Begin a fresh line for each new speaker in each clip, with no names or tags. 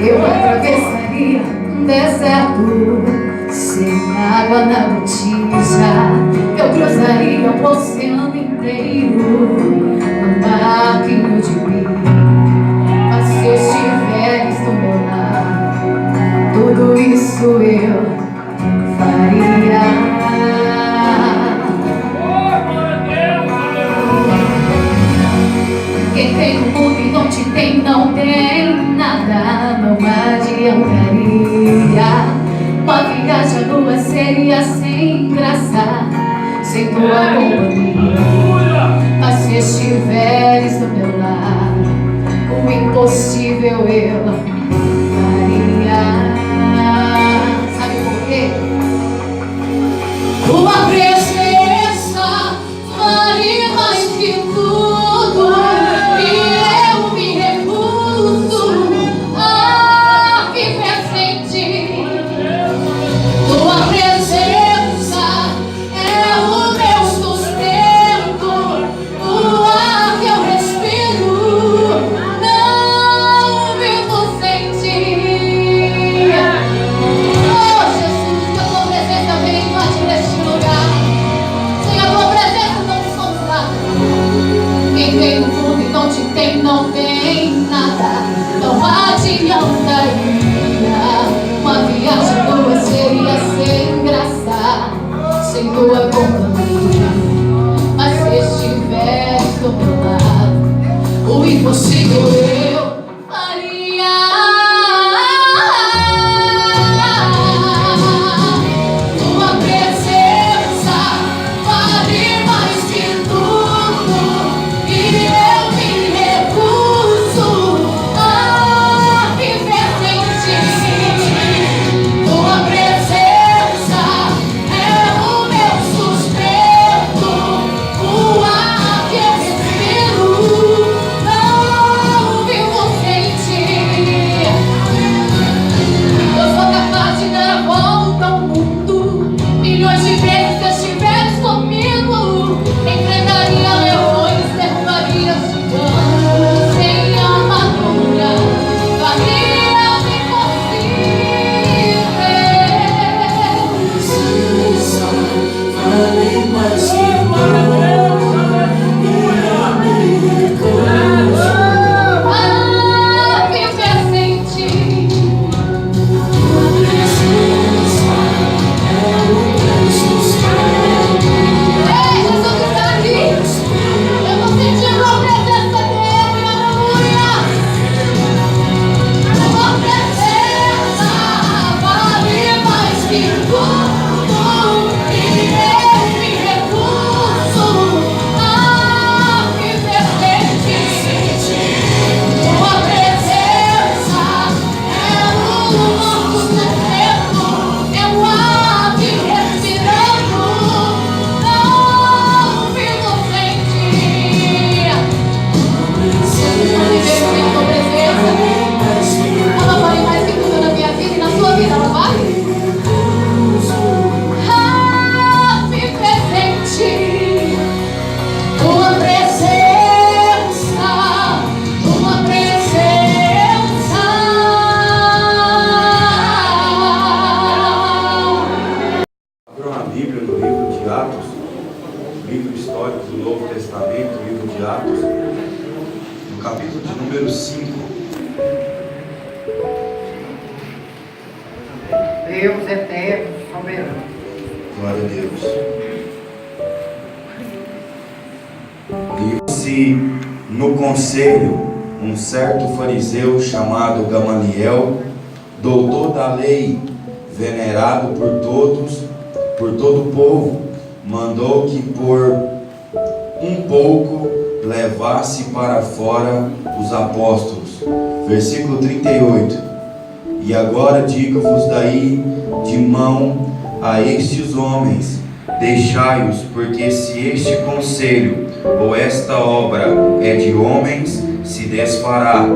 Eu atravessaria um deserto sem água na botija. Eu cruzaria o oceano inteiro num barquinho de mim. Mas se estiveres do meu lado, tudo isso eu faria. Quem tem o mundo e não te tem, não tem nada, não adiantaria. Uma viagem à lua seria sem graça, sem tua companhia. Mas se estiveres do meu lado, o impossível eu faria. Sabe por quê? Tua presença vale mais que tudo, e eu me recuso a viver sem ti. Tua presença é o meu sustento, o ar que eu respiro. Não vivo sem ti. Oh Jesus, que a tua presença venha invadir este lugar. Sem a tua presença não somos nada. Quem tem o mundo e não te tem, não tem nada, não adiantaria. Uma viagem tua seria sem graça, sem tua companhia. Mas se estiveres do meu lado, o impossível eu faria. Tua presença vale mais que tudo, e eu me recuso a viver sem ti. Tua presença é o meu sustento, o ar que eu respiro. Não vivo sem ti. Eu sou capaz de dar a volta ao mundo milhões de vezes se estiveres comigo. Enfrentaria leões, derrubaria gigantes sem armadura, faria o impossível.
Vale mais que
Ah, viver sem ti. Ei, Jesus está aqui. Eu tô sentindo a presença dele. Aleluia. Tua presença vale mais que tudo, e eu me recuso a viver sem ti. Tua presença é o nosso sustento, é o ar que respiramos. Não vivo sem ti. Viver sem a tua presença, ela vale mais que tudo na minha vida e na sua vida, ela vale? Ah, viver sem ti. Tua presença, tua presença.
Abram a Bíblia no livro de Atos, livro histórico do Novo Testamento, livro de Atos, no capítulo de número 5.
Deus eterno, soberano.
Glória a Deus. Livro-se no conselho um certo fariseu chamado Gamaliel, doutor da lei, venerado por todo o povo, mandou que por um pouco levasse para fora os apóstolos. Versículo 38. E agora digo-vos daí de mão a estes homens, deixai-os, porque se este conselho ou esta obra é de homens, se desfará,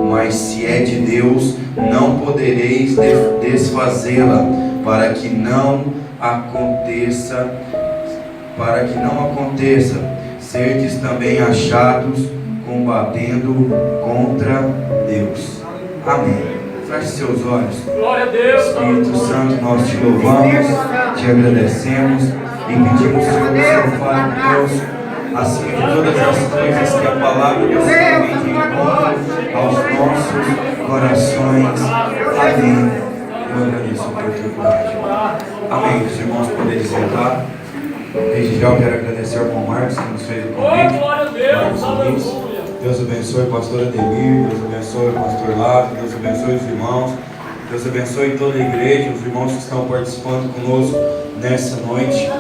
mas se é de Deus, não podereis desfazê-la, para que não aconteça, serdes também achados combatendo contra Deus. Amém. Feche seus olhos.
Glória a Deus.
Espírito Santo, nós te louvamos, te agradecemos e pedimos, Senhor, que o Senhor fale conosco, acima de todas as coisas, que a palavra do Senhor vem de encontro aos nossos corações. Amém. Eu agradeço a oportunidade. Amém. Os irmãos poderem sentar. Desde já eu quero agradecer ao irmão Marcos que nos fez o convite.
Glória a Deus.
Marcos Luiz.
Aleluia.
Deus abençoe o pastor Ademir, Deus abençoe o pastor Lázaro, Deus abençoe os irmãos, Deus abençoe toda a igreja, os irmãos que estão participando conosco nessa noite.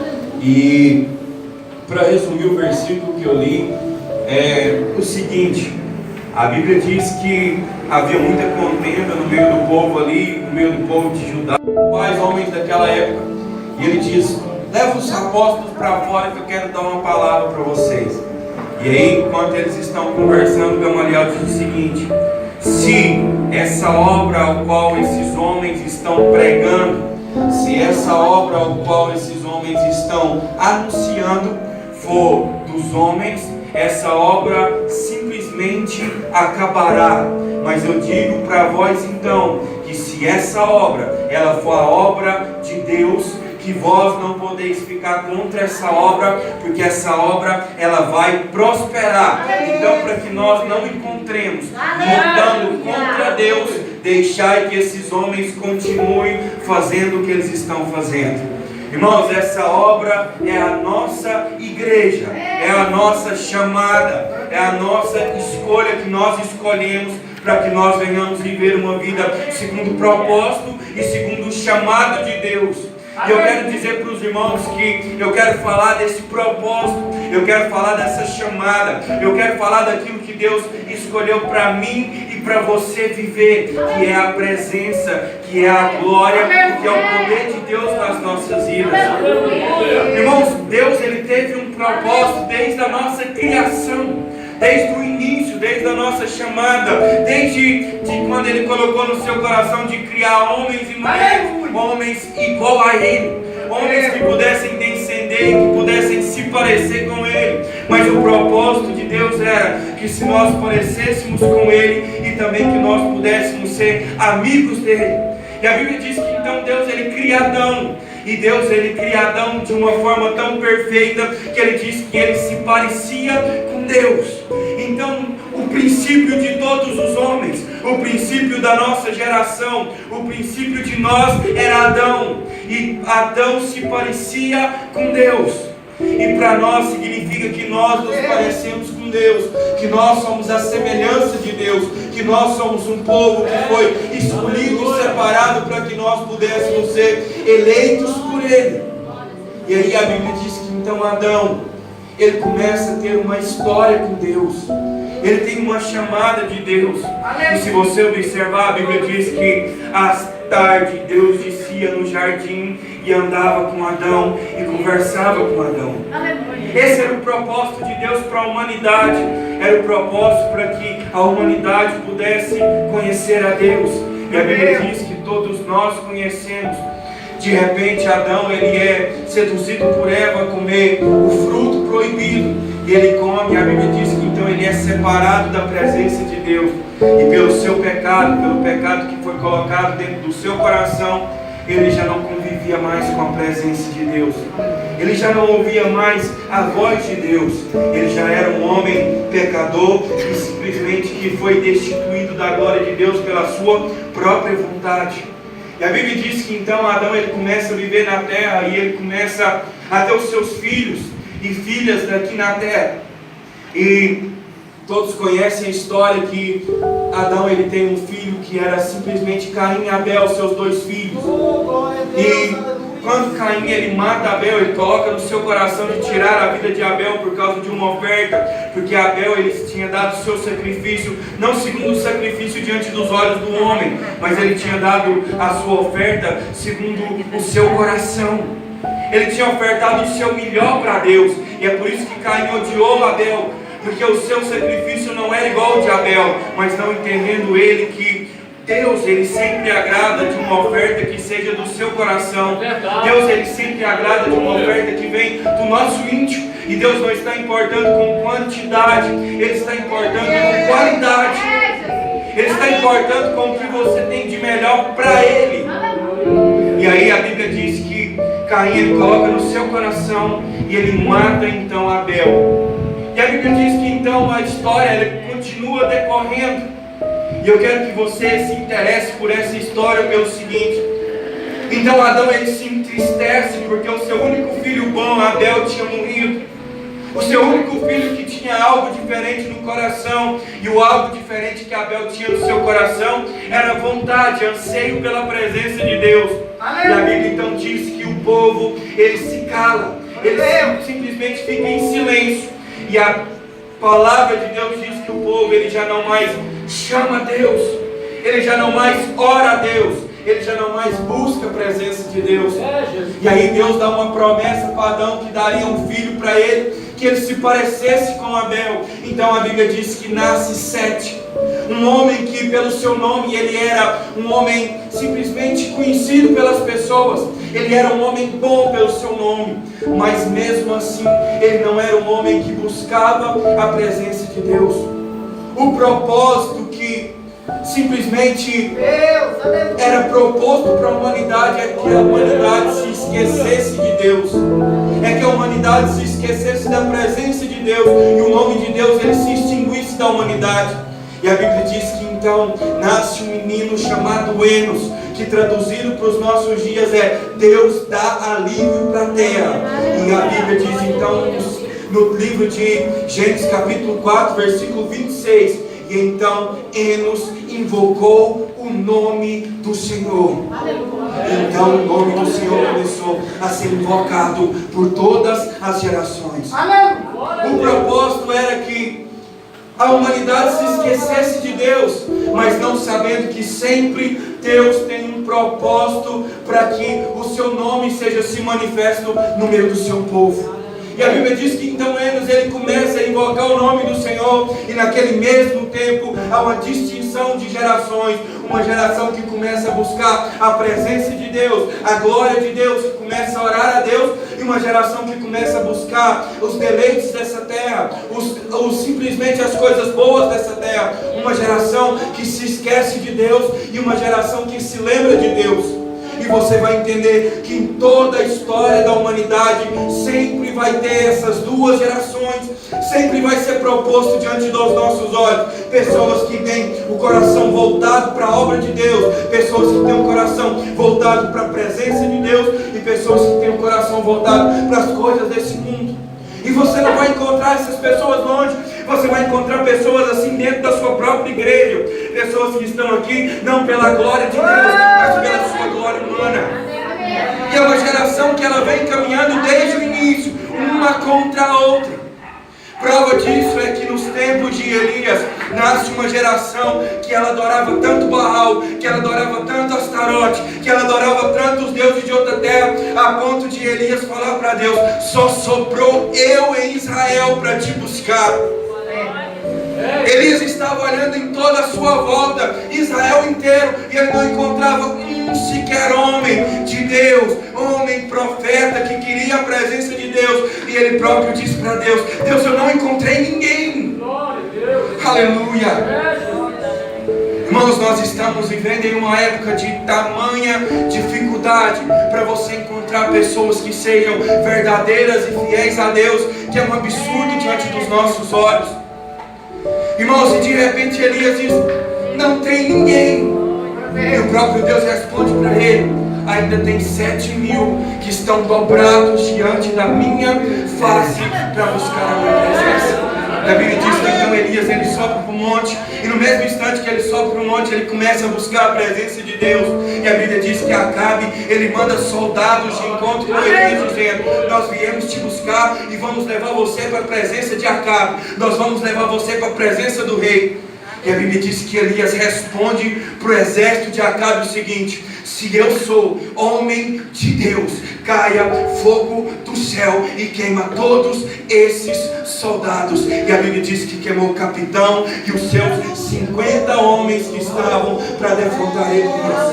E para resumir o versículo que eu li, é o seguinte: a Bíblia diz que havia muita contenda no meio do povo ali, no meio do povo de Judá, os homens daquela época. E ele diz: leva os apóstolos para fora que eu quero dar uma palavra para vocês. E aí, enquanto eles estão conversando, Gamaliel diz o seguinte: se essa obra ao qual esses homens estão pregando, se essa obra ao qual esses homens estão anunciando for dos homens, essa obra simplesmente acabará. Mas eu digo para vós então, que se essa obra, ela for a obra de Deus, que vós não podeis ficar contra essa obra, porque essa obra ela vai prosperar. Então, para que nós não encontremos lutando contra Deus, deixai que esses homens continuem fazendo o que eles estão fazendo. Irmãos, essa obra é a nossa igreja, é a nossa chamada, é a nossa escolha que nós escolhemos para que nós venhamos viver uma vida segundo o propósito e segundo o chamado de Deus. E eu quero dizer para os irmãos que eu quero falar desse propósito, eu quero falar dessa chamada, eu quero falar daquilo que Deus escolheu para mim e para você viver, que é a presença, que é a glória, que é o poder de Deus nas nossas vidas. Irmãos, Deus ele teve um propósito desde a nossa criação. Desde o início, desde a nossa chamada, desde quando Ele colocou no seu coração de criar homens e mulheres, homens igual a Ele, homens que pudessem descender e que pudessem se parecer com Ele. Mas o propósito de Deus era que se nós parecêssemos com Ele e também que nós pudéssemos ser amigos dEle. E a Bíblia diz que então Deus ele cria Adão. E Deus ele cria Adão de uma forma tão perfeita que ele diz que ele se parecia com Deus. Então o princípio de todos os homens, o princípio da nossa geração, o princípio de nós era Adão. E Adão se parecia com Deus. E para nós significa que nós nos parecemos com Deus, que nós somos a semelhança de Deus, que nós somos um povo que foi escolhido e separado para que nós pudéssemos ser eleitos por Ele. E aí a Bíblia diz que então Adão, ele começa a ter uma história com Deus, ele tem uma chamada de Deus. E se você observar, a Bíblia diz que à tarde Deus descia no jardim e andava com Adão e conversava com Adão. Esse era o propósito de Deus para a humanidade. Era o propósito para que a humanidade pudesse conhecer a Deus. E a Bíblia diz que todos nós conhecemos. De repente Adão ele é seduzido por Eva a comer o fruto proibido. E ele come, a Bíblia diz que então ele é separado da presença de Deus. E pelo seu pecado, pelo pecado que foi colocado dentro do seu coração, ele já não convivia mais com a presença de Deus. Ele já não ouvia mais a voz de Deus. Ele já era um homem pecador e simplesmente que foi destituído da glória de Deus pela sua própria vontade. E a Bíblia diz que então Adão ele começa a viver na terra e ele começa a ter os seus filhos e filhas daqui na terra. E todos conhecem a história que Adão ele tem um filho que era simplesmente Caim e Abel, seus dois filhos. E quando Caim ele mata Abel, ele coloca no seu coração de tirar a vida de Abel por causa de uma oferta, porque Abel ele tinha dado o seu sacrifício, não segundo o sacrifício diante dos olhos do homem, mas ele tinha dado a sua oferta segundo o seu coração. Ele tinha ofertado o seu melhor para Deus, e é por isso que Caim odiou Abel, porque o seu sacrifício não era igual ao de Abel, mas não entendendo ele que Deus ele sempre agrada de uma oferta que seja do seu coração. Deus ele sempre agrada de uma oferta que vem do nosso íntimo. E Deus não está importando com quantidade, Ele está importando com qualidade. Ele está importando com o que você tem de melhor para Ele. E aí a Bíblia diz que Caim ele coloca no seu coração e ele mata então Abel. E a Bíblia diz que então a história ela continua decorrendo. E eu quero que você se interesse por essa história pelo seguinte. Então Adão ele se entristece porque o seu único filho bom, Abel, tinha morrido. O seu único filho que tinha algo diferente no coração. E o algo diferente que Abel tinha no seu coração era vontade, anseio pela presença de Deus. E a Bíblia então diz que o povo ele se cala, ele simplesmente fica em silêncio. E a palavra de Deus diz que o povo ele já não mais chama a Deus, ele já não mais ora a Deus, ele já não mais busca a presença de Deus. E aí Deus dá uma promessa para Adão que daria um filho para ele, que ele se parecesse com Abel. Então a Bíblia diz que nasce Sete, um homem que pelo seu nome ele era um homem simplesmente conhecido pelas pessoas. Ele era um homem bom pelo seu nome, mas mesmo assim ele não era um homem que buscava a presença de Deus. O propósito que simplesmente era proposto para a humanidade é que a humanidade se esquecesse de Deus, é que a humanidade se esquecesse da presença de Deus e o nome de Deus ele se extinguisse da humanidade. E a Bíblia diz que então nasce um menino chamado Enos, que traduzido para os nossos dias é Deus dá alívio para a terra. E a Bíblia diz então no livro de Gênesis capítulo 4 versículo 26, e então Enos invocou o nome do Senhor. Então o nome do Senhor começou a ser invocado por todas as gerações. O propósito era que a humanidade se esquecesse de Deus, mas não sabendo que sempre Deus tem um propósito para que o seu nome seja se manifesto no meio do seu povo. E a Bíblia diz que então Enos ele começa a invocar o nome do Senhor, e naquele mesmo tempo há uma distinção de gerações. Uma geração que começa a buscar a presença de Deus, a glória de Deus, que começa a orar a Deus, e uma geração que começa a buscar os deleites dessa terra, simplesmente as coisas boas dessa terra. Uma geração que se esquece de Deus e uma geração que se lembra de Deus. E você vai entender que em toda a história da humanidade sempre vai ter essas duas gerações. Sempre vai ser proposto diante dos nossos olhos pessoas que têm o coração voltado para a obra de Deus, pessoas que têm o coração voltado para a presença de Deus e pessoas que têm o coração voltado para as coisas desse mundo. E você não vai encontrar essas pessoas longe. Você vai encontrar pessoas assim dentro da sua própria igreja. Pessoas que estão aqui não pela glória de Deus, mas pela sua glória humana. E é uma geração que ela vem caminhando desde o início, uma contra a outra. Prova disso é que nos tempos de Elias nasce uma geração que ela adorava tanto Baal, que ela adorava tanto Astarote, que ela adorava tanto os deuses de outra terra, a ponto de Elias falar para Deus: só sobrou eu em Israel para te buscar. Elias estava olhando em toda a sua volta, Israel inteiro, e ele não encontrava um sequer homem de Deus, homem profeta que queria a presença de Deus. E ele próprio disse para Deus: Deus, eu não encontrei ninguém. Aleluia. Irmãos, nós estamos vivendo em uma época de tamanha dificuldade para você encontrar pessoas que sejam verdadeiras e fiéis a Deus, que é um absurdo diante dos nossos olhos. Irmãos, e de repente Elias diz: não tem ninguém. E o próprio Deus responde para ele: ainda tem 7.000 que estão dobrados diante da minha face para buscar a minha presença. A Bíblia diz que então Elias ele sobe para o monte, e no mesmo instante que ele sobe para o monte, ele começa a buscar a presença de Deus. E a Bíblia diz que Acabe, ele manda soldados de encontro com Elias, dizendo: nós viemos te buscar e vamos levar você para a presença de Acabe, nós vamos levar você para a presença do rei. E a Bíblia diz que Elias responde para o exército de Acabe o seguinte: se eu sou homem de Deus, caia fogo do céu e queima todos esses soldados. E a Bíblia diz que queimou o capitão e os seus 50 homens que estavam para defrontar Elias.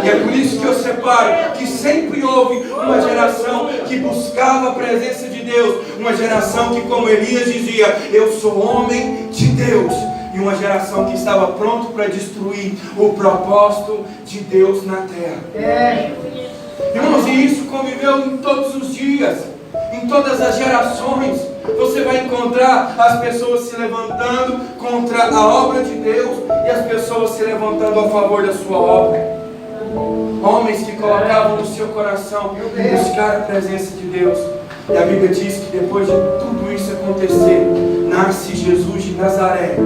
E é por isso que eu separo que sempre houve uma geração que buscava a presença de Deus, uma geração que, como Elias dizia: eu sou homem de Deus. e uma geração que estava pronto para destruir o propósito de Deus na terra. Irmãos, e isso conviveu em todos os dias, em todas as gerações. Você vai encontrar as pessoas se levantando contra a obra de Deus e as pessoas se levantando a favor da sua obra. Homens que colocavam no seu coração buscar a presença de Deus. E a Bíblia diz que depois de tudo isso acontecer, nasce Jesus de Nazaré.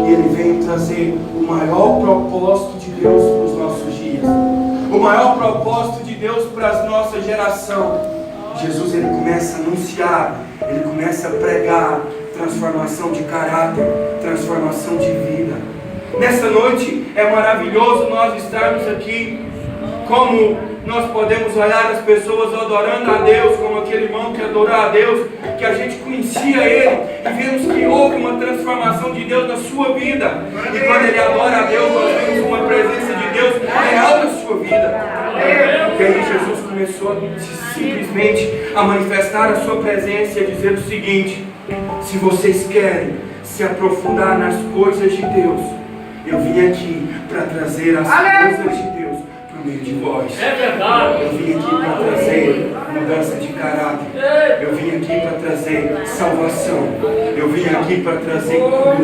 E ele veio trazer o maior propósito de Deus para os nossos dias. O maior propósito de Deus para a nossa geração. Jesus, ele começa a anunciar, ele começa a pregar transformação de caráter, transformação de vida. Nessa noite é maravilhoso nós estarmos aqui, como nós podemos olhar as pessoas adorando a Deus, como aquele irmão que adorou a Deus, que a gente conhecia ele, e vemos que houve uma transformação de Deus na sua vida. E quando ele adora a Deus, nós vemos uma presença de Deus real na sua vida. E aí Jesus começou simplesmente a manifestar a sua presença e a dizer o seguinte: se vocês querem se aprofundar nas coisas de Deus, eu vim aqui para trazer as coisas de Deus por meio de vós.
É verdade.
Eu vim aqui para trazer mudança de caráter. Eu vim aqui para trazer salvação. Eu vim aqui para trazer cura.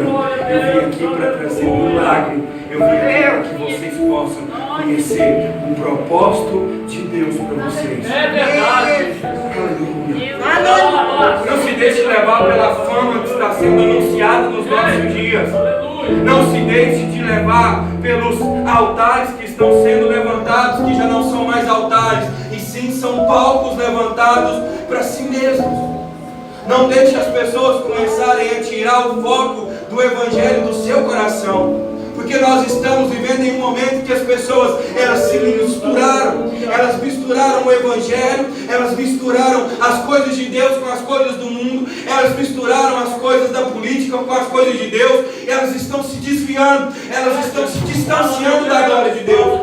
Eu vim aqui para trazer milagre. Eu vim aqui para que vocês possam conhecer o propósito de Deus para vocês.
É verdade.
Aleluia. Não se deixe levar pela fama que está sendo anunciada nos nossos dias. Não se deixe de levar pelos altares que estão sendo levantados, que já não são mais altares, e sim são palcos levantados para si mesmos. Não deixe as pessoas começarem a tirar o foco do Evangelho do seu coração. Porque nós estamos vivendo em um momento que as pessoas, elas se misturaram. Elas misturaram o Evangelho, elas misturaram as coisas de Deus com as coisas do mundo, elas misturaram as coisas da política com as coisas de Deus, elas estão se desviando, elas estão se distanciando da glória de Deus.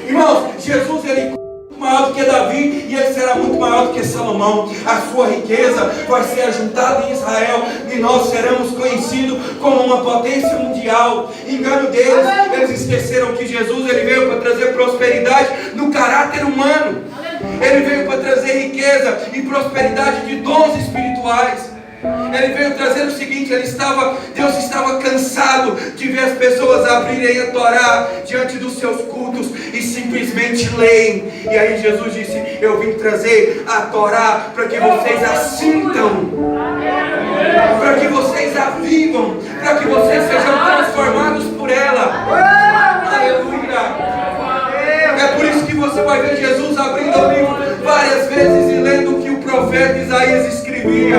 Irmãos, Jesus, ele maior do que Davi, e ele será muito maior do que Salomão. A sua riqueza vai ser ajuntada em Israel, e nós seremos conhecidos como uma potência mundial. Engano deles, eles esqueceram que Jesus, ele veio para trazer prosperidade no caráter humano. Ele veio para trazer riqueza e prosperidade de dons espirituais. Ele veio trazer o seguinte: Deus estava cansado de ver as pessoas abrirem a Torá diante dos seus cultos e simplesmente leem. E aí Jesus disse: eu vim trazer a Torá para que vocês a sintam, para que vocês a vivam, para que vocês sejam transformados por ela. Aleluia! É por isso que você vai ver Jesus abrindo o livro várias vezes e lendo o que o profeta Isaías escrevia.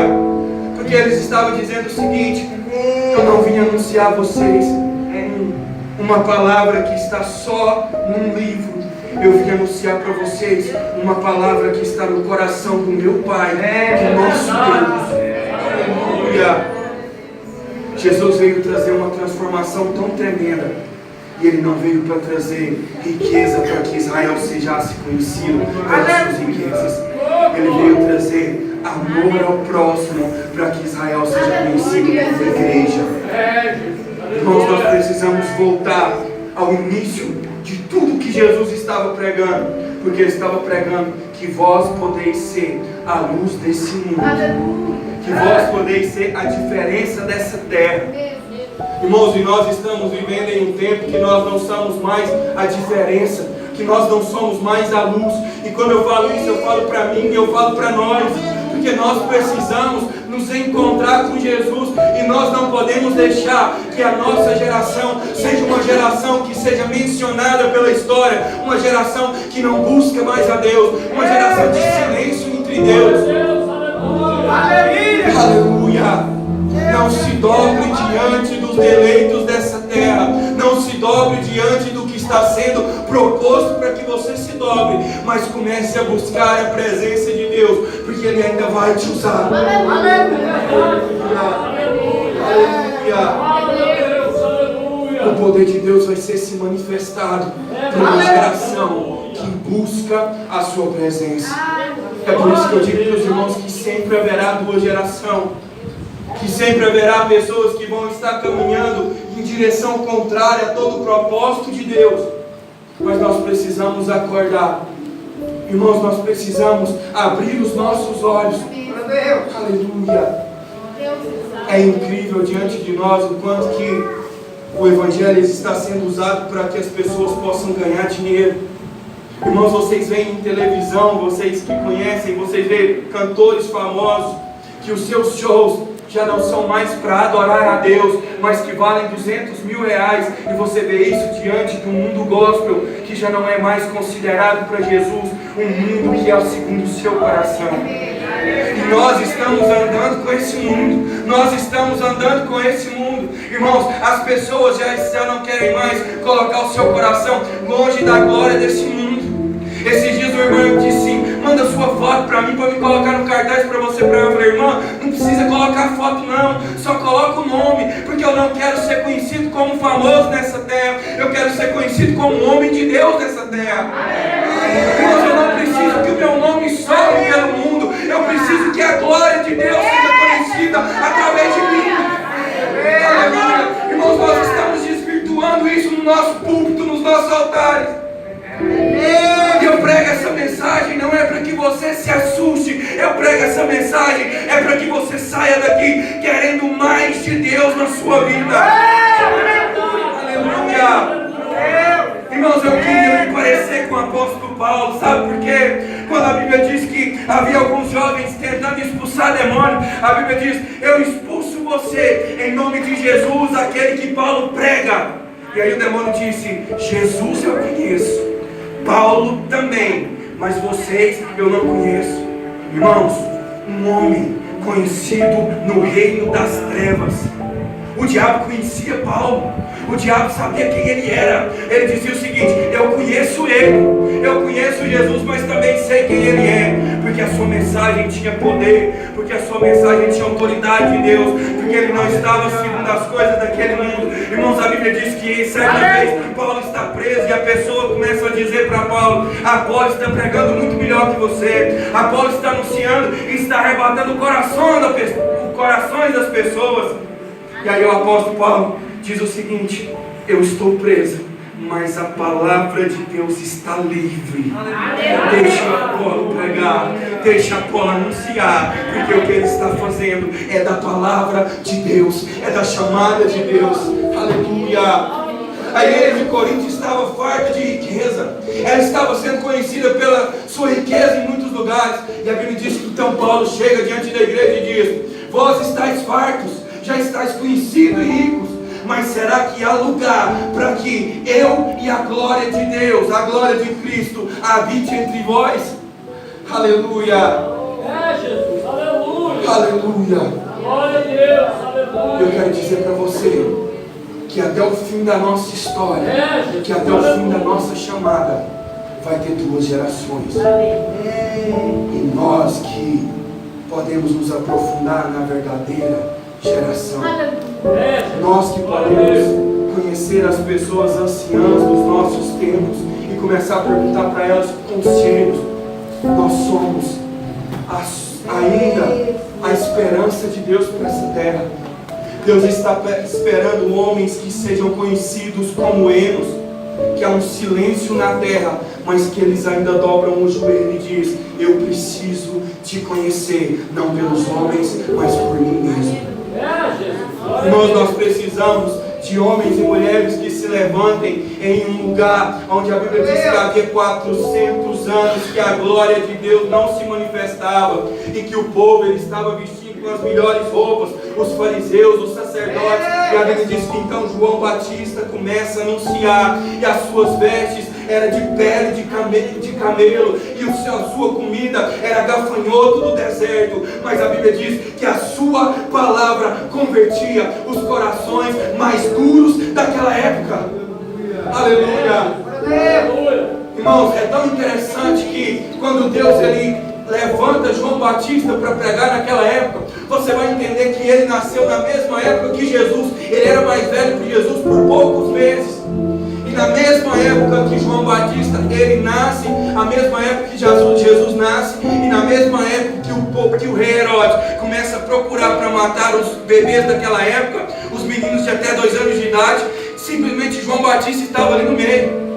Porque eles estavam dizendo o seguinte: eu não vim anunciar a vocês uma palavra que está só num livro. Eu vim anunciar para vocês uma palavra que está no coração do meu Pai, do nosso Deus. Aleluia! Jesus veio trazer uma transformação tão tremenda. E ele não veio para trazer riqueza para que Israel sejasse conhecido pelas suas riquezas. Ele veio trazer amor ao próximo para que Israel seja conhecido como igreja. Irmãos, nós precisamos voltar ao início de tudo que Jesus estava pregando, porque ele estava pregando que vós podeis ser a luz desse mundo, que vós podeis ser a diferença dessa terra. Irmãos, e nós estamos vivendo em um tempo que nós não somos mais a diferença, que nós não somos mais a luz. E quando eu falo isso, eu falo para mim e eu falo para nós, porque nós precisamos nos encontrar com Jesus, e nós não podemos deixar que a nossa geração seja uma geração que seja mencionada pela história, uma geração que não busca mais a Deus, uma geração de silêncio entre Deus. Aleluia! Não se dobre diante dos deleitos dessa terra. Não se dobre diante do que está sendo proposto para que você se dobre. Mas comece a buscar a presença de Deus, porque Ele ainda vai te usar. O poder de Deus vai ser se manifestado por uma geração que busca a sua presença. É por isso que eu digo para os irmãos que sempre haverá duas gerações. Que sempre haverá pessoas que vão estar caminhando
em direção contrária a todo o propósito de Deus. Mas nós precisamos acordar. Irmãos, nós precisamos abrir os nossos olhos. Aleluia. É incrível diante de nós o quanto que o Evangelho está sendo usado para que as pessoas possam ganhar dinheiro. Irmãos, vocês veem em televisão, vocês que conhecem, vocês veem cantores famosos, que os seus shows já não são mais para adorar a Deus, mas que valem 200 mil reais, e você vê isso diante do mundo gospel, que já não é mais considerado para Jesus um mundo que é segundo o seu coração. E nós estamos andando com esse mundo, nós estamos andando com esse mundo. Irmãos, as pessoas já não querem mais colocar o seu coração longe da glória desse mundo. Esses dias o irmão disse: manda sua foto para mim, para me colocar no cartaz para você pregar. Eu falei: irmão, não precisa colocar foto não, só coloca o nome, porque eu não quero ser conhecido como famoso nessa terra, eu quero ser conhecido como um homem de Deus nessa terra. Irmãos, eu não preciso que o meu nome sobe pelo mundo, eu preciso que a glória de Deus seja conhecida através de mim. Aleluia. Irmãos, nós estamos desvirtuando isso no nosso púlpito, nos nossos altares. Eu prego essa mensagem não é para que você se assuste, eu prego essa mensagem é para que você saia daqui querendo mais de Deus na sua vida. Aleluia. Irmãos, eu queria me parecer com o apóstolo Paulo, sabe por quê? Quando a Bíblia diz que havia alguns jovens tentando expulsar demônio, a Bíblia diz: eu expulso você em nome de Jesus, aquele que Paulo prega. E aí o demônio disse: Jesus eu conheço, Paulo também, mas vocês eu não conheço. Irmãos, um homem conhecido no reino das trevas. O diabo conhecia Paulo, o diabo sabia quem ele era. Ele dizia o seguinte: eu conheço ele, eu conheço Jesus, mas também sei quem ele é, porque a sua mensagem tinha poder, porque a sua mensagem tinha autoridade de Deus, porque ele não estava segundo as coisas daquele mundo. Irmãos, a Bíblia diz que certa vez Paulo está preso e a pessoa começa a dizer para Paulo: Apolo está pregando muito melhor que você, Apolo está anunciando e está arrebatando o corações das pessoas. E aí o apóstolo Paulo diz o seguinte: eu estou preso, mas a palavra de Deus está livre. Deixa Apolo pregar, deixa Apolo anunciar, porque o que ele está fazendo é da palavra de Deus, é da chamada de Deus. Aleluia. A igreja de Corinto estava farta de riqueza, ela estava sendo conhecida pela sua riqueza em muitos lugares. E a Bíblia diz que então Paulo chega diante da igreja e diz: vós estáis fartos, já estáis conhecidos e ricos, mas será que há lugar para que eu e a glória de Deus, a glória de Cristo, habite entre vós? Aleluia.
É, Jesus, aleluia.
Aleluia.
Glória a Deus, aleluia.
Eu quero dizer para você que até o fim da nossa história, que até o fim da nossa chamada, vai ter duas gerações. E nós que podemos nos aprofundar na verdadeira geração, nós que podemos conhecer as pessoas anciãs dos nossos tempos e começar a perguntar para elas conselhos. Nós somos ainda a esperança de Deus para essa terra. Deus está esperando homens que sejam conhecidos como Enos, que há um silêncio na terra, mas que eles ainda dobram o joelho e diz: eu preciso te conhecer, não pelos homens, mas por mim mesmo. Irmãos, nós precisamos de homens e mulheres que se levantem em um lugar onde a Bíblia diz que havia 400 anos que a glória de Deus não se manifestava e que o povo ele estava vestindo com as melhores roupas, os fariseus, os sacerdotes. E a Bíblia diz que então João Batista começa a anunciar, e as suas vestes era de pele de camelo, e a sua comida era gafanhoto do deserto. Mas a Bíblia diz que a sua palavra convertia os corações mais duros daquela época. Aleluia. Aleluia. Irmãos, é tão interessante que quando Deus ele levanta João Batista para pregar naquela época, você vai entender que ele nasceu na mesma época que Jesus. Ele era mais velho que Jesus por poucos meses. E na mesma época que João Batista ele nasce, a mesma época que Jesus nasce, e na mesma época que o rei Herodes começa a procurar para matar os bebês daquela época, os meninos anos e até 2 anos de idade, simplesmente João Batista estava ali no meio.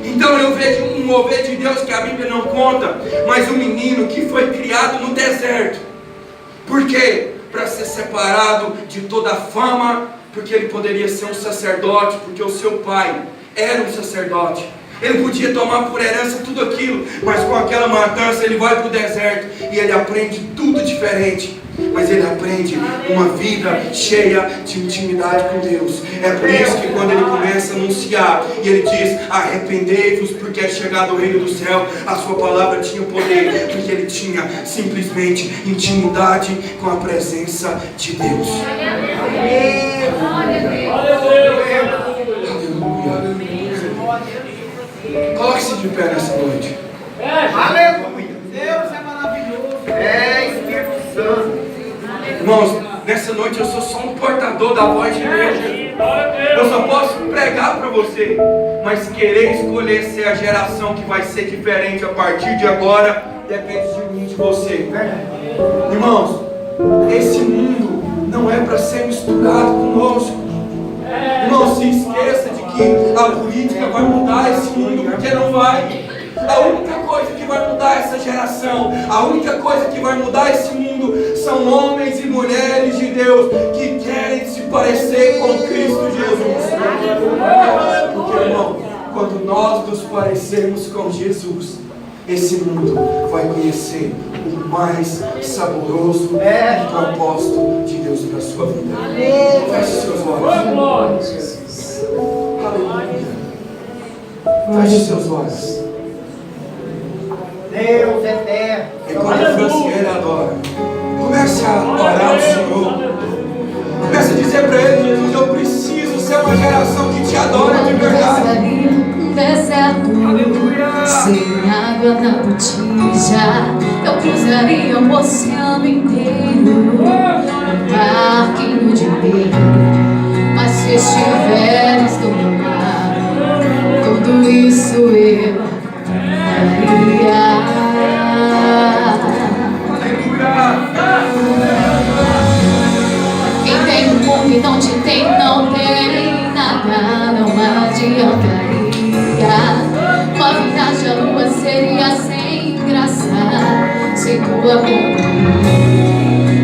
Então eu vejo um mover de Deus que a Bíblia não conta, mas um menino que foi criado no deserto. Por quê? Para ser separado de toda a fama, porque ele poderia ser um sacerdote, porque o seu pai era um sacerdote. Ele podia tomar por herança tudo aquilo, mas com aquela matança ele vai para o deserto e ele aprende tudo diferente. Mas ele aprende uma vida cheia de intimidade com Deus. É por isso que quando ele começa a anunciar e ele diz: arrependei-vos porque é chegado o reino do céu, a sua palavra tinha poder, porque ele tinha simplesmente intimidade com a presença de Deus. Coloque-se de pé nessa noite.
Aleluia. Deus é maravilhoso. É Espírito Santo.
Irmãos, nessa noite eu sou só um portador da voz de Deus. Eu só posso pregar para você, mas querer escolher ser a geração que vai ser diferente a partir de agora depende de mim e de você. Irmãos, esse mundo não é para ser misturado conosco. Não se esqueça de que a política vai mudar esse mundo, porque não vai. A única coisa que vai mudar essa geração, a única coisa que vai mudar esse mundo são homens e mulheres de Deus que querem se parecer com Cristo Jesus. Porque, irmão, quando nós nos parecermos com Jesus, esse mundo vai conhecer o mais saboroso propósito de Deus para a sua vida. Feche seus olhos. Aleluia. Feche seus olhos.
Deus eterno.
Enquanto a Franciele adora, comece a orar ao Senhor. Comece a dizer para Ele: Jesus, eu preciso ser uma geração que te adora de verdade.
Um deserto, sem água na botija, eu cruzaria o oceano inteiro, um barquinho de medo. Mas se estiveres do meu lado, tudo isso eu faria. Quem tem um mundo e não te tem, não tem nada, não adiantaria. Uma viagem à lua seria sem graça, sem tua companhia.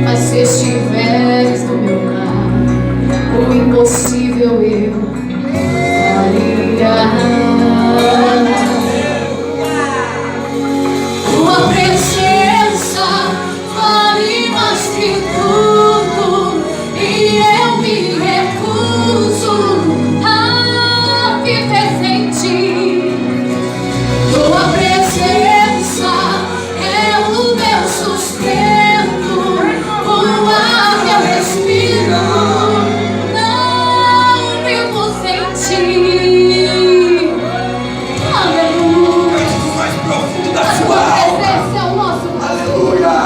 Mas se estiveres do meu lado, o impossível eu faria. Tua presença vale mais que tudo, e eu me recuso a viver sem ti. Tua presença é o meu sustento, o ar que eu respiro, não vivo sem ti. Aleluia.
Mais profundo da
A
sua
tua
alma.
presença é o nosso.
Aleluia.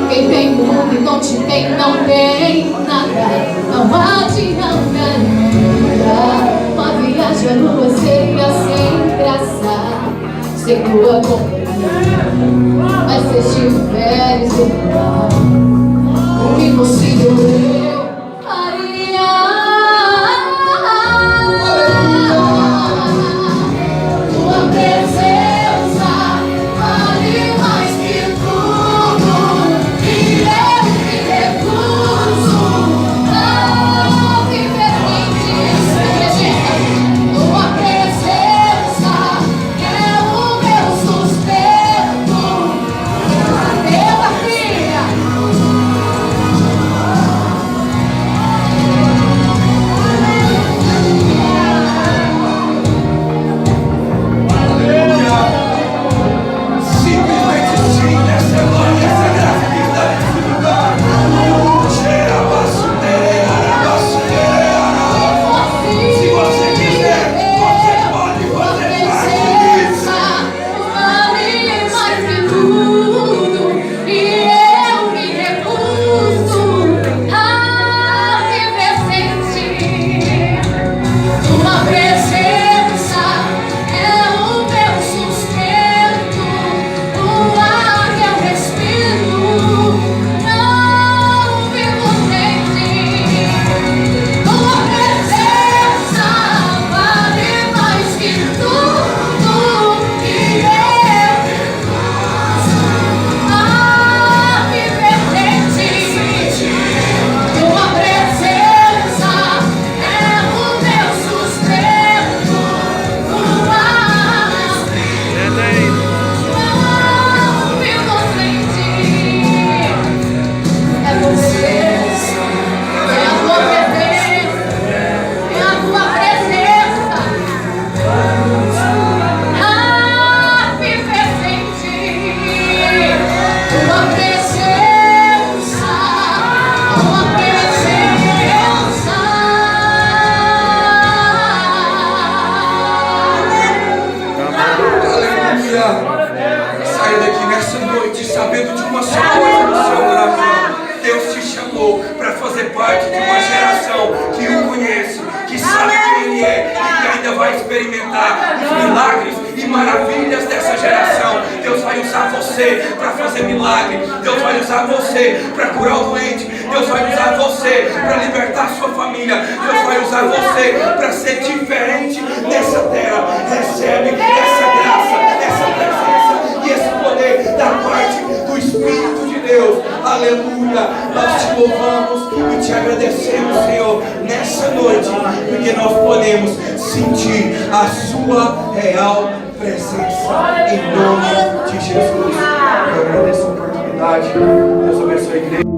Quem tem mundo e não te tem, não tem nada, não adianta nada. Uma viagem à lua seria sem graça, sem tua companhia. Mas se estiveres do meu lado, o impossível eu faria. Tua presença vale mais que tudo, e eu me recuso a viver sem ti. Acredita? Tua presença é o meu sustento. Meu filha,
saia daqui nessa noite sabendo de uma só coisa no seu coração. Deus te chamou para fazer parte de uma geração que o conhece, que sabe quem Ele é e que ainda vai experimentar os milagres e maravilhas dessa geração. Deus vai usar você para fazer milagre. Deus vai usar você para curar o doente. Deus vai usar você para libertar a sua família. Deus vai usar você para ser diferente nessa terra. Recebe essa graça, essa presença e esse poder da parte do Espírito de Deus. Aleluia. Nós te louvamos e te agradecemos, Senhor, nessa noite, porque nós podemos sentir a sua real presença em nome de Jesus. Eu agradeço a oportunidade. Deus abençoe a igreja.